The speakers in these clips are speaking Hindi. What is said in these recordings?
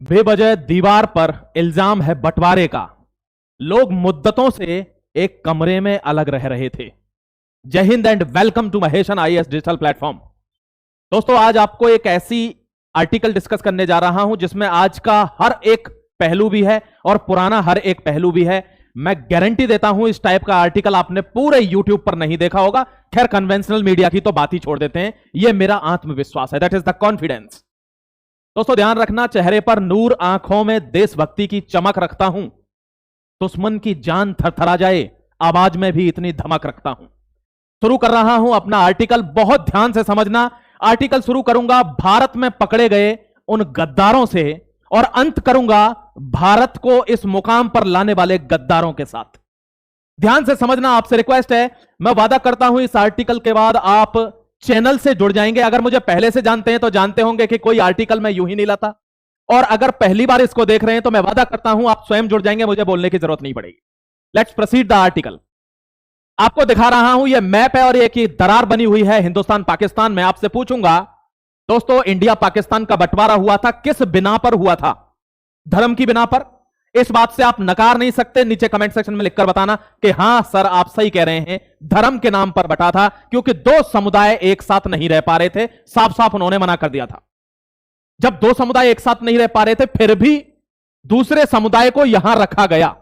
बेवजह दीवार पर इल्जाम है बंटवारे का। लोग मुद्दतों से एक कमरे में अलग रह रहे थे। जय हिंद and welcome to Mahesan IAS digital platform. दोस्तों, आज आपको एक ऐसी आर्टिकल डिस्कस करने जा रहा हूं जिसमें आज का हर एक पहलू भी है और पुराना हर एक पहलू भी है। मैं गारंटी देता हूं इस टाइप का आर्टिकल आपने पूरे यूट्यूब पर नहीं देखा होगा। खैर, कन्वेंशनल मीडिया की तो बात ही छोड़ देते हैं। यह मेरा आत्मविश्वास है, दैट इज द कॉन्फिडेंस। दोस्तों ध्यान रखना, चेहरे पर नूर, आंखों में देशभक्ति की चमक रखता हूं। दुश्मन की जान थरथरा जाए, आवाज में भी इतनी धमक रखता हूं। शुरू कर रहा हूं अपना आर्टिकल, बहुत ध्यान से समझना। आर्टिकल शुरू करूंगा भारत में पकड़े गए उन गद्दारों से और अंत करूंगा भारत को इस मुकाम पर लाने वाले गद्दारों के साथ। ध्यान से समझना, आपसे रिक्वेस्ट है। मैं वादा करता हूं इस आर्टिकल के बाद आप चैनल से जुड़ जाएंगे। अगर मुझे पहले से जानते हैं तो जानते होंगे कि कोई आर्टिकल मैं यूं ही नहीं लाता, और अगर पहली बार इसको देख रहे हैं तो मैं वादा करता हूं आप स्वयं जुड़ जाएंगे, मुझे बोलने की जरूरत नहीं पड़ेगी। Let's proceed the article. आपको दिखा रहा हूं यह मैप है और एक ही दरार बनी हुई है हिंदुस्तान पाकिस्तान में। आपसे पूछूंगा दोस्तों, इंडिया पाकिस्तान का बंटवारा हुआ था, किस बिना पर हुआ था? धर्म की बिना पर? इस बात से आप नकार नहीं सकते। नीचे कमेंट सेक्शन में लिखकर बताना कि हां सर आप सही कह रहे हैं, धर्म के नाम पर बटा था, क्योंकि दो समुदाय एक साथ नहीं रह पा रहे थे। साफ साफ उन्होंने मना कर दिया था। जब दो समुदाय एक साथ नहीं रह पा रहे थे, फिर भी दूसरे समुदाय को यहां रखा गया,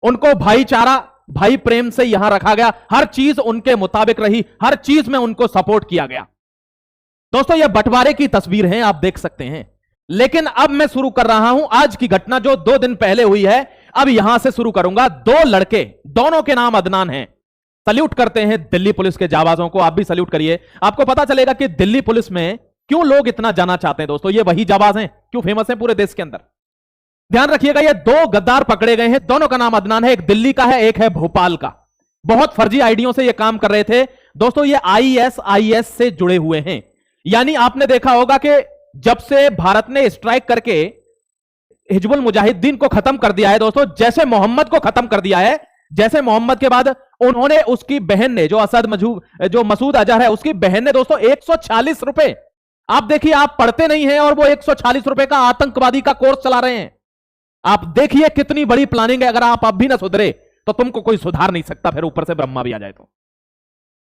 उनको भाईचारा, भाई प्रेम से यहां रखा गया, हर चीज उनके मुताबिक रही, हर चीज में उनको सपोर्ट किया गया। दोस्तों, यह बंटवारे की तस्वीर है, आप देख सकते हैं। लेकिन अब मैं शुरू कर रहा हूं आज की घटना जो 2 दिन पहले हुई है। अब यहां से शुरू करूंगा। 2 लड़के, दोनों के नाम अदनान हैं। सल्यूट करते हैं दिल्ली पुलिस के जाबाजों को, आप भी सल्यूट करिए। आपको पता चलेगा कि दिल्ली पुलिस में क्यों लोग इतना जाना चाहते हैं। दोस्तों, ये वही जाबाज हैं, क्यों फेमस हैं पूरे देश के अंदर। ध्यान रखिएगा, ये 2 गद्दार पकड़े गए हैं, दोनों का नाम अदनान है। एक दिल्ली का है, एक है भोपाल का। बहुत फर्जी आईडियों से ये काम कर रहे थे। दोस्तों, ये आईएसआईएस से जुड़े हुए हैं। यानी आपने देखा होगा कि जब से भारत ने स्ट्राइक करके हिजबुल मुजाहिदीन को खत्म कर दिया है, दोस्तों, जैसे मोहम्मद को खत्म कर दिया है, जैसे मोहम्मद के बाद उन्होंने, उसकी बहन ने, जो मसूद अजहर है, उसकी बहन ने दोस्तों 140 रुपए, आप देखिए, आप पढ़ते नहीं हैं और वो 140 रुपए का आतंकवादी का कोर्स चला रहे हैं। आप देखिए कितनी बड़ी प्लानिंग है। अगर आप अब भी ना सुधरे तो तुमको कोई सुधार नहीं सकता, फिर ऊपर से ब्रह्मा भी आ जाए तो।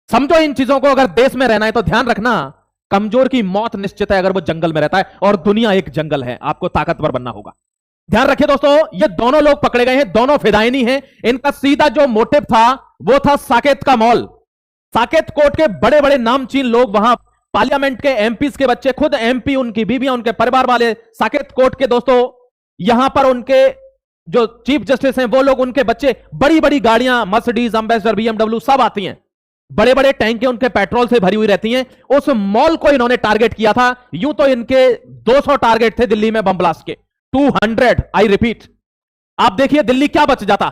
समझो इन चीजों को। अगर देश में रहना है तो ध्यान रखना, कमजोर की मौत निश्चित है अगर वो जंगल में रहता है, और दुनिया एक जंगल है, आपको ताकतवर बनना होगा। ध्यान रखिए दोस्तों, ये दोनों लोग पकड़े गए हैं, दोनों फिदायनी हैं। इनका सीधा जो मोटिव था वो था साकेत का मॉल। साकेत कोर्ट के बड़े बड़े नामचीन लोग, वहां पार्लियामेंट के एमपीज के बच्चे, खुद एमपी, उनकी बीबियां, उनके परिवार वाले, साकेत कोर्ट के दोस्तों, यहां पर उनके जो चीफ जस्टिस हैं वो लोग, उनके बच्चे, बड़ी बड़ी गाड़ियां, मर्सिडीज, एम्बेसडर, बीएमडब्ल्यू सब आती हैं, बड़े बड़े टैंकें उनके पेट्रोल से भरी हुई रहती हैं। उस मॉल को इन्होंने टारगेट किया था। यूं तो इनके 200 टारगेट थे दिल्ली में बम ब्लास्ट के, 200, आई रिपीट। आप देखिए दिल्ली क्या बच जाता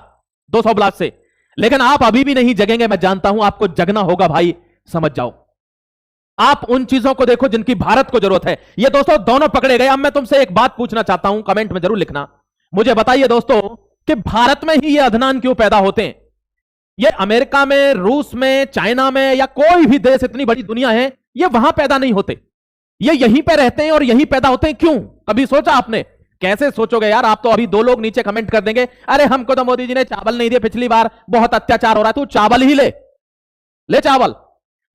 200 ब्लास्ट से। लेकिन आप अभी भी नहीं जगेंगे, मैं जानता हूं। आपको जगना होगा भाई, समझ जाओ। आप उन चीजों को देखो जिनकी भारत को जरूरत है। ये दोस्तों दोनों पकड़े गए। अब मैं तुमसे एक बात पूछना चाहता हूं, कमेंट में जरूर लिखना। मुझे बताइए दोस्तों कि भारत में ही ये अदनान क्यों पैदा होते हैं? ये अमेरिका में, रूस में, चाइना में, या कोई भी देश, इतनी बड़ी दुनिया है, ये वहां पैदा नहीं होते। ये यहीं पे रहते हैं और यहीं पैदा होते हैं। क्यों? कभी सोचा आपने? कैसे सोचोगे यार? आप तो अभी 2 लोग नीचे कमेंट कर देंगे, अरे हमको तो मोदी जी ने चावल नहीं दिए पिछली बार, बहुत अत्याचार हो रहा है। तू चावल ही ले चावल।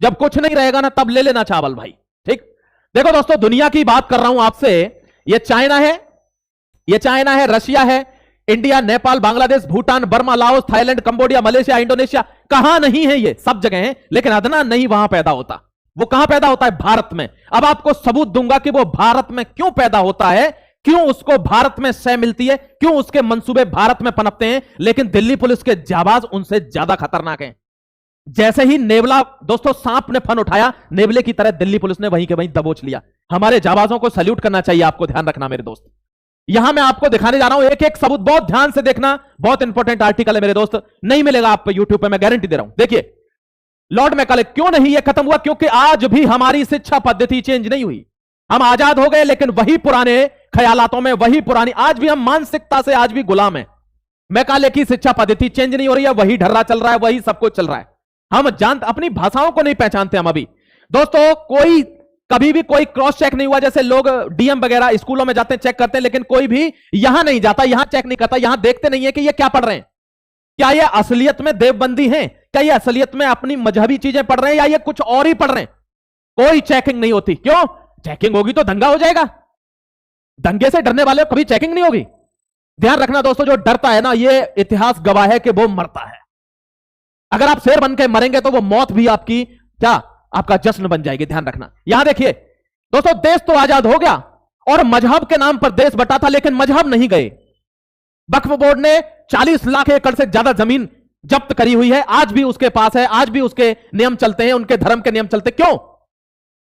जब कुछ नहीं रहेगा ना, तब ले लेना चावल भाई। ठीक? देखो दोस्तों, दुनिया की बात कर रहा हूं आपसे। ये चाइना है, रशिया है, India, Nepal, Bangladesh, Bhutan, Burma, Laos, Thailand, Cambodia, Malaysia, Indonesia, कहां नहीं है? ये सब जगह है। लेकिन अदनान नहीं वहां पैदा होता। वो कहां पैदा होता है? भारत में। अब आपको सबूत दूंगा कि वो भारत में क्यों पैदा होता है, क्यों उसको भारत में सह मिलती है, क्यों उसके मंसूबे भारत में पनपते हैं। लेकिन दिल्ली पुलिस के जाबाज उनसे ज्यादा खतरनाक हैं। जैसे ही नेवला, दोस्तों, सांप ने फन उठाया, नेवले की तरह दिल्ली पुलिस ने वहीं के वहीं दबोच लिया। हमारे जाबाजों को सल्यूट करना चाहिए। आपको ध्यान रखना मेरे दोस्त, यहां मैं आपको दिखाने जा रहा हूं एक एक सबूत। बहुत ध्यान से देखना, बहुत इंपॉर्टेंट आर्टिकल है मेरे दोस्त, नहीं मिलेगा आपको यूट्यूब पे, मैं गारंटी दे रहा हूं। देखिए, लॉर्ड मैकाले, क्यों नहीं ये खत्म हुआ? क्योंकि आज भी हमारी शिक्षा पद्धति चेंज नहीं हुई। हम आजाद हो गए, लेकिन वही पुराने ख्यालातों में, वही पुरानी, आज भी हम मानसिकता से आज भी गुलाम है। मैकाले की शिक्षा पद्धति चेंज नहीं हो रही है, वही ढर्रा चल रहा है, वही सब कुछ चल रहा है। हम अपनी भाषाओं को नहीं पहचानते हम अभी। दोस्तों, कोई कभी भी कोई क्रॉस चेक नहीं हुआ। जैसे लोग डीएम वगैरह स्कूलों में जाते हैं, चेक करते हैं, लेकिन कोई भी यहां नहीं जाता, यहां चेक नहीं करता, यहां देखते नहीं है कि ये क्या पढ़ रहे हैं। क्या ये असलियत में देवबंदी हैं? क्या ये असलियत में अपनी मजहबी चीजें पढ़ रहे हैं या ये कुछ और ही पढ़ रहे हैं? कोई चेकिंग नहीं होती। क्यों? चेकिंग होगी तो दंगा हो जाएगा। दंगे से डरने वाले को कभी चेकिंग नहीं होगी। ध्यान रखना दोस्तों, जो डरता है ना, ये इतिहास गवाह है कि वो मरता है। अगर आप शेर बन के मरेंगे तो वो मौत भी आपकी क्या, आपका जश्न बन जाएगी। ध्यान रखना। यहां देखिए दोस्तों, देश तो आजाद हो गया और मजहब के नाम पर देश बटा था, लेकिन मजहब नहीं गए। वक्फ बोर्ड ने 40 लाख एकड़ से ज्यादा जमीन जब्त करी हुई है, आज भी उसके पास है, आज भी उसके नियम चलते हैं, उनके धर्म के नियम चलते। क्यों?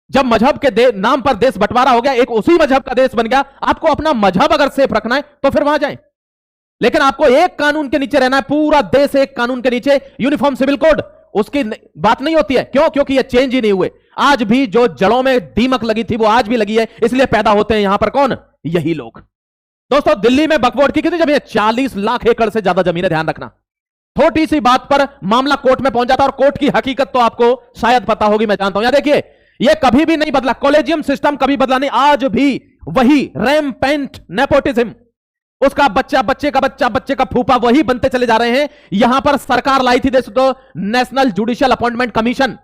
जब मजहब के नाम पर देश बंटवारा हो गया, एक उसी मजहब का देश बन गया। आपको अपना मजहब अगर सेफ रखना है तो फिर वहां जाएं, लेकिन आपको एक कानून के नीचे रहना है। पूरा देश एक कानून के नीचे, यूनिफॉर्म सिविल कोड, उसकी बात नहीं होती है। क्यों? क्योंकि ये चेंज ही नहीं हुए। आज भी जो जड़ों में दीमक लगी थी वो आज भी लगी है, इसलिए पैदा होते हैं यहां पर कौन? यही लोग। दोस्तों, दिल्ली में वक्फ बोर्ड की कितनी जमीन है? 40 लाख एकड़ से ज्यादा जमीन है। ध्यान रखना, छोटी सी बात पर मामला कोर्ट में पहुंच जाता, और कोर्ट की हकीकत तो आपको शायद पता होगी, मैं जानता हूं। यहां देखिए, यह कभी भी नहीं बदला, कॉलेजियम सिस्टम कभी बदला नहीं। आज भी वही रैम्पेंट नेपोटिज्म, उसका बच्चा, बच्चे का बच्चा, बच्चे का फूफा, वही बनते चले जा रहे हैं। यहां पर सरकार लाई थी दोस्तों national judicial appointment commission,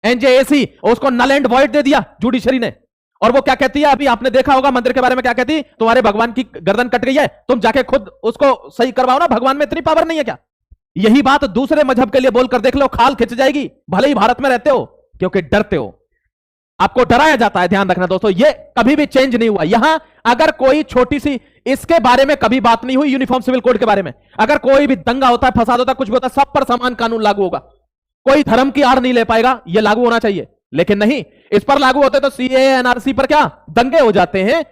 NJAC, उसको नल एंड वॉइड दे दिया जुडिशरी ने। और वो क्या कहती है, अभी आपने देखा होगा मंदिर के बारे में क्या कहती, तुम्हारे भगवान की गर्दन कट गई है, तुम जाके खुद उसको सही करवाओ ना, भगवान में इतनी पावर नहीं है क्या? यही बात दूसरे मजहब के लिए बोलकर देख लो, खाल खिंच जाएगी, भले ही भारत में रहते हो, क्योंकि डरते हो, आपको डराया जाता है। ध्यान रखना दोस्तों, ये कभी भी चेंज नहीं हुआ। यहां अगर कोई छोटी सी इसके बारे में कभी बात नहीं हुई, यूनिफॉर्म सिविल कोड के बारे में, अगर कोई भी दंगा होता है, फसाद होता है, कुछ भी होता है, सब पर समान कानून लागू होगा, कोई धर्म की आड़ नहीं ले पाएगा, यह लागू होना चाहिए। लेकिन नहीं, इस पर लागू होते तो सीएए एनआरसी पर क्या दंगे हो जाते हैं।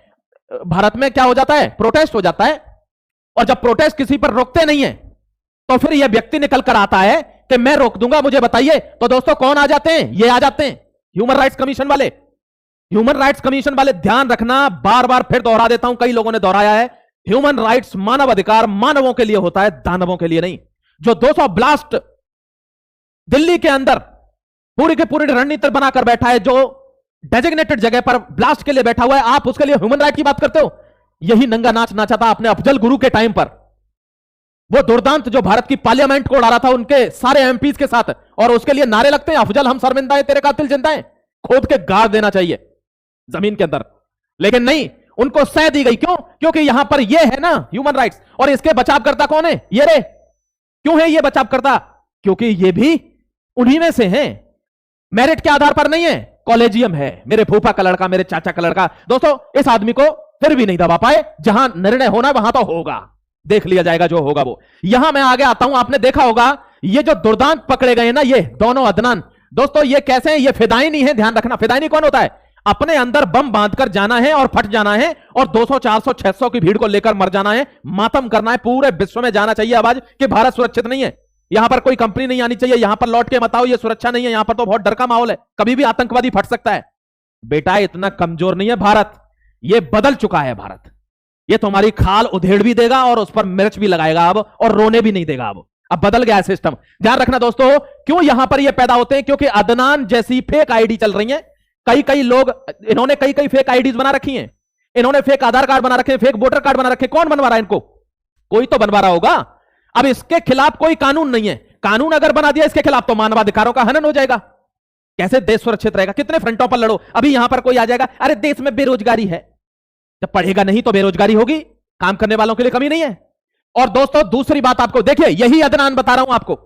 भारत में क्या हो जाता है? प्रोटेस्ट हो जाता है। और जब प्रोटेस्ट किसी पर रोकते नहीं है तो फिर यह व्यक्ति निकल कर आता है कि मैं रोक दूंगा, मुझे बताइए। तो दोस्तों कौन आ जाते हैं? ये आ जाते हैं ह्यूमन राइट्स कमीशन वाले। ह्यूमन राइट्स कमीशन वाले, ध्यान रखना, बार बार फिर दोहरा देता हूं, कई लोगों ने दोहराया है, ह्यूमन राइट्स, मानव अधिकार मानवों के लिए होता है, दानवों के लिए नहीं। जो 200 ब्लास्ट दिल्ली के अंदर पूरी की पूरी रणनीति बनाकर बैठा है, जो डेजिग्नेटेड जगह पर ब्लास्ट के लिए बैठा हुआ है, आप उसके लिए ह्यूमन राइट की बात करते हो? यही नंगा नाच नाचा था अपने अफजल गुरु के टाइम पर, वो दुर्दांत जो भारत की पार्लियामेंट को उड़ा रहा था उनके सारे एमपीज के साथ, और उसके लिए नारे लगते हैं, अफजल हम शर्मिंदा है, तेरे कातिल जिंदा है, खोद के गाड़ देना चाहिए जमीन के अंदर। लेकिन नहीं, उनको सह दी गई। क्यों? क्योंकि यहां पर ये है ना ह्यूमन राइट्स, और इसके बचावकर्ता कौन है? ये रे। क्यों है ये बचावकर्ता? क्योंकि ये भी उन्हीं में से हैं, मेरिट के आधार पर नहीं है, कॉलेजियम है, मेरे फूफा का लड़का, मेरे चाचा का लड़का। दोस्तों, इस आदमी को फिर भी नहीं दबा पाए, जहां निर्णय होना वहां तो होगा, देख लिया जाएगा जो होगा वो। यहां मैं आगे आता हूं, आपने देखा होगा ये जो दुर्दांत पकड़े गए ना, ये दोनों अदनान, दोस्तों ये कैसे हैं? ये फिदायनी है। ध्यान रखना, फिदायनी कौन होता है? अपने अंदर बम बांधकर जाना है और फट जाना है, और 200 400 600 की भीड़ को लेकर मर जाना है, मातम करना है, पूरे विश्व में जाना चाहिए आवाज कि भारत सुरक्षित नहीं है, यहां पर कोई कंपनी नहीं आनी चाहिए, यहां पर लौट के मत आओ, ये सुरक्षा नहीं है, यहां पर तो बहुत डर का माहौल है, कभी भी आतंकवादी फट सकता है। बेटा, इतना कमजोर नहीं है भारत, ये बदल चुका है भारत। ये तुम्हारी खाल उधेड़ भी देगा और उस पर मिर्च भी लगाएगा अब, और रोने भी नहीं देगा अब बदल गया है सिस्टम। ध्यान रखना दोस्तों, क्यों यहां पर ये पैदा होते हैं? क्योंकि अदनान जैसी फेक आईडी चल रही है, कई लोग, इन्होंने कई फेक आईडीज बना रखी हैं, इन्होंने फेक आधार कार्ड बना रखे, फेक वोटर कार्ड बना रखे। कौन बनवा रहा है इनको? कोई तो बनवा रहा होगा। अब इसके खिलाफ कोई कानून नहीं है, कानून अगर बना दिया इसके खिलाफ तो मानवाधिकारों का हनन हो जाएगा। कैसे देश सुरक्षित रहेगा? कितने फ्रंटों पर लड़ो। अभी यहां पर कोई आ जाएगा, अरे देश में बेरोजगारी है, जब पढ़ेगा नहीं तो बेरोजगारी होगी, काम करने वालों के लिए कमी नहीं है। और दोस्तों दूसरी बात आपको, देखिए यही अदनान बता रहा हूं आपको,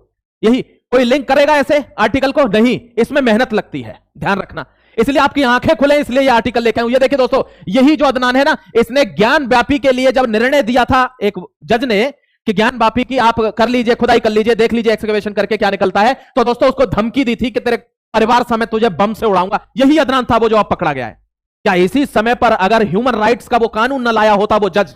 यही कोई लिंक करेगा ऐसे आर्टिकल को? नहीं, इसमें मेहनत लगती है, ध्यान रखना, इसलिए आपकी आंखें खुले, इसलिए ये आर्टिकल लेके आऊं। ये देखिए दोस्तों, यही जो अदनान है ना, इसने ज्ञान व्यापी के लिए जब निर्णय दिया था एक जज ने कि ज्ञान व्यापी की आप कर लीजिए, खुदाई कर लीजिए, देख लीजिए एक्सकवेशन करके क्या निकलता है, तो दोस्तों उसको धमकी दी थी कि तेरे परिवार समेत तुझे बम से उड़ाऊंगा। यही अदनान था वो जो अब पकड़ा गया है। क्या इसी समय पर अगर ह्यूमन राइट्स का वो कानून न लाया होता वो जज,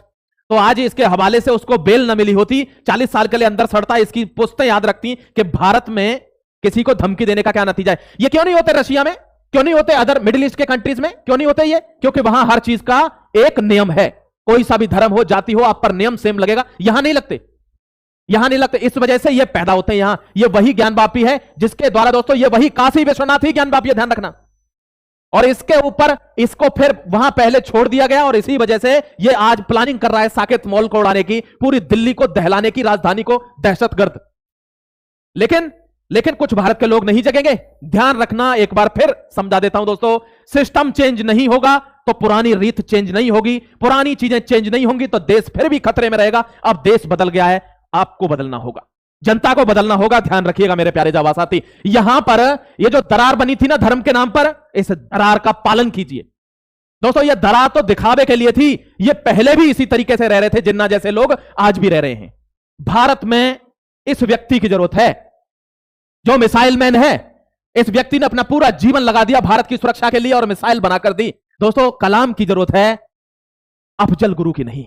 तो आज इसके हवाले से उसको बेल न मिली होती, 40 साल के लिए अंदर सड़ता। इसकी पुश्तें याद रखती कि भारत में किसी को धमकी देने का क्या नतीजा है। ये क्यों नहीं होते रशिया में, क्यों नहीं होते अदर मिडिल ईस्ट के कंट्रीज में, क्यों नहीं होते ये? क्योंकि वहां हर चीज का एक नियम है, कोई सा भी धर्म हो, जाति हो, आप पर नियम सेम लगेगा। यहां नहीं लगते, यहां नहीं लगते, इस वजह से ये पैदा होते हैं यहां। ये वही ज्ञान वापी है जिसके द्वारा दोस्तों, ये वही काशी विश्वनाथ ही ज्ञान वापी है, ध्यान रखना। और इसके ऊपर इसको फिर वहां पहले छोड़ दिया गया और इसी वजह से ये आज प्लानिंग कर रहा है साकेत मॉल को उड़ाने की, पूरी दिल्ली को दहलाने की, राजधानी को दहशतगर्द। लेकिन कुछ भारत के लोग नहीं जगेंगे। ध्यान रखना, एक बार फिर समझा देता हूं दोस्तों, सिस्टम चेंज नहीं होगा तो पुरानी रीत चेंज नहीं होगी, पुरानी चीजें चेंज नहीं होंगी तो देश फिर भी खतरे में रहेगा। अब देश बदल गया है, आपको बदलना होगा, जनता को बदलना होगा। ध्यान रखिएगा मेरे प्यारे जावा साथी, यहां पर ये जो दरार बनी थी ना धर्म के नाम पर, इस दरार का पालन कीजिए दोस्तों। ये दरार तो दिखावे के लिए थी, ये पहले भी इसी तरीके से रह रहे थे, जिन्ना जैसे लोग आज भी रह रहे हैं। भारत में इस व्यक्ति की जरूरत है जो मिसाइल मैन है। इस व्यक्ति ने अपना पूरा जीवन लगा दिया भारत की सुरक्षा के लिए और मिसाइल बनाकर दी। दोस्तों कलाम की जरूरत है, अफजल गुरु की नहीं।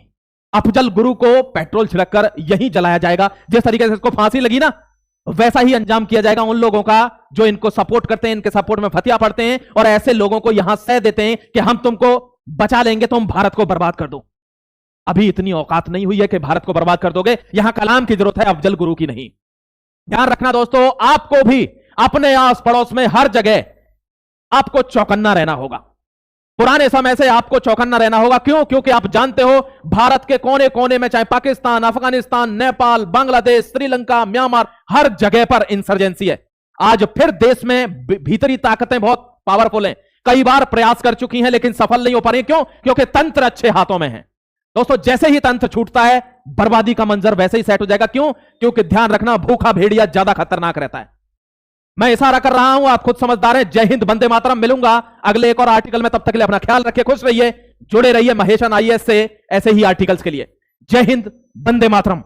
अफजल गुरु को पेट्रोल छिड़ककर यहीं जलाया जाएगा। जिस तरीके से इसको फांसी लगी ना, वैसा ही अंजाम किया जाएगा उन लोगों का जो इनको सपोर्ट करते हैं, इनके सपोर्ट में फतिया पड़ते हैं और ऐसे लोगों को यहां सह देते हैं कि हम तुमको बचा लेंगे, तुम भारत को बर्बाद कर दो। अभी इतनी औकात नहीं हुई है कि भारत को बर्बाद कर दोगे। यहां कलाम की जरूरत है, अफजल गुरु की नहीं। ध्यान रखना दोस्तों, आपको भी अपने आस पड़ोस में हर जगह आपको चौकन्ना रहना होगा। पुराने समय से आपको चौकन्ना रहना होगा। क्यों? क्योंकि आप जानते हो भारत के कोने कोने में, चाहे पाकिस्तान, अफगानिस्तान, नेपाल, बांग्लादेश, श्रीलंका, म्यांमार, हर जगह पर इंसर्जेंसी है। आज फिर देश में भीतरी ताकतें बहुत पावरफुल हैं, कई बार प्रयास कर चुकी हैं लेकिन सफल नहीं हो पा रही। क्यों? क्योंकि तंत्र अच्छे हाथों में है दोस्तों। जैसे ही तंत्र छूटता है बर्बादी का मंजर वैसे ही सेट हो जाएगा। क्यों? क्योंकि ध्यान रखना, भूखा भेड़िया ज्यादा खतरनाक रहता है। मैं इशारा कर रहा हूं, आप खुद समझदार हैं। जय हिंद, वंदे मातरम। मिलूंगा अगले एक और आर्टिकल में, तब तक के लिए अपना ख्याल रखिए, खुश रहिए, जुड़े रहिए महेशन आईएएस से ऐसे ही आर्टिकल्स के लिए। जय हिंद, वंदे मातरम।